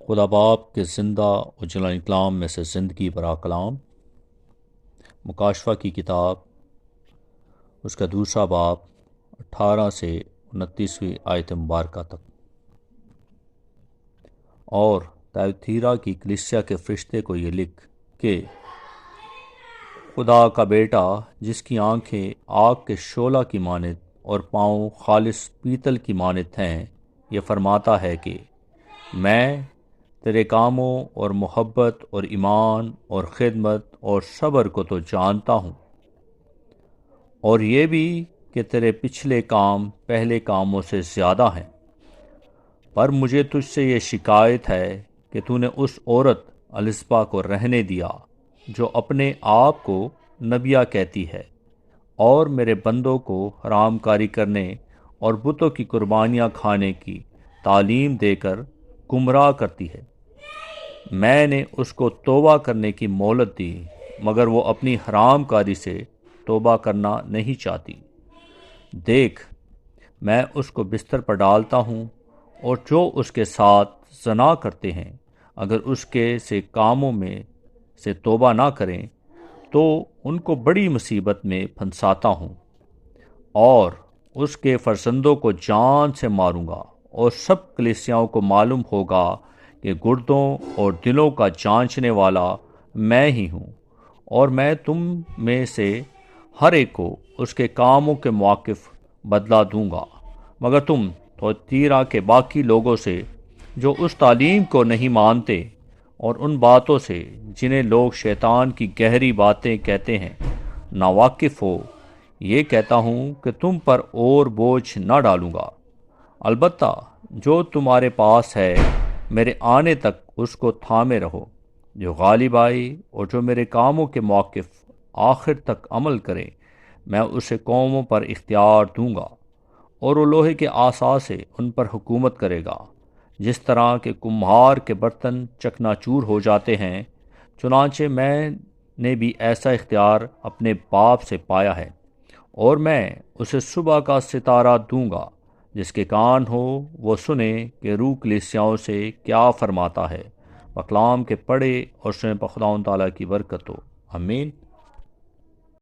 خدا باپ کے زندہ و جلال کلام میں سے زندگی برا کلام، مکاشفہ کی کتاب، اس کا دوسرا باب 18 سے 29ویں آیت مبارکہ تک۔ اور تhyاتیرا کی کلیسیا کے فرشتے کو یہ لکھ کہ خدا کا بیٹا، جس کی آنکھیں آگ کے شعلہ کی مانند اور پاؤں خالص پیتل کی مانند ہیں، یہ فرماتا ہے کہ میں تیرے کاموں اور محبت اور ایمان اور خدمت اور صبر کو تو جانتا ہوں، اور یہ بھی کہ تیرے پچھلے کام پہلے کاموں سے زیادہ ہیں، پر مجھے تجھ سے یہ شکایت ہے کہ تو نے اس عورت الزبا کو رہنے دیا جو اپنے آپ کو نبیہ کہتی ہے اور میرے بندوں کو حرام کاری کرنے اور بتوں کی قربانیاں کھانے کی تعلیم دے کر گمراہ کرتی ہے۔ میں نے اس کو توبہ کرنے کی مہلت دی، مگر وہ اپنی حرام کاری سے توبہ کرنا نہیں چاہتی۔ دیکھ، میں اس کو بستر پر ڈالتا ہوں، اور جو اس کے ساتھ زنا کرتے ہیں اگر اس کے سے کاموں میں سے توبہ نہ کریں تو ان کو بڑی مصیبت میں پھنساتا ہوں، اور اس کے فرزندوں کو جان سے ماروں گا، اور سب کلیسیاؤں کو معلوم ہوگا کہ گردوں اور دلوں کا جانچنے والا میں ہی ہوں، اور میں تم میں سے ہر ایک کو اس کے کاموں کے موقف بدلہ دوں گا۔ مگر تم تhyاتیرا کے باقی لوگوں سے جو اس تعلیم کو نہیں مانتے اور ان باتوں سے جنہیں لوگ شیطان کی گہری باتیں کہتے ہیں ناواقف ہو، یہ کہتا ہوں کہ تم پر اور بوجھ نہ ڈالوں گا، البتہ جو تمہارے پاس ہے میرے آنے تک اس کو تھامے رہو۔ جو غالب آئے اور جو میرے کاموں کے موقف آخر تک عمل کرے، میں اسے قوموں پر اختیار دوں گا، اور وہ لوہے کے عصا سے ان پر حکومت کرے گا۔ جس طرح کہ کمہار کے برتن چکنا چور ہو جاتے ہیں، چنانچہ میں نے بھی ایسا اختیار اپنے باپ سے پایا ہے، اور میں اسے صبح کا ستارہ دوں گا۔ جس کے کان ہو وہ سنے کہ روح کلیسیاؤں سے کیا فرماتا ہے۔ کلام کے پڑھے اور سنے پر خداوند تعالیٰ کی برکت ہو، آمین۔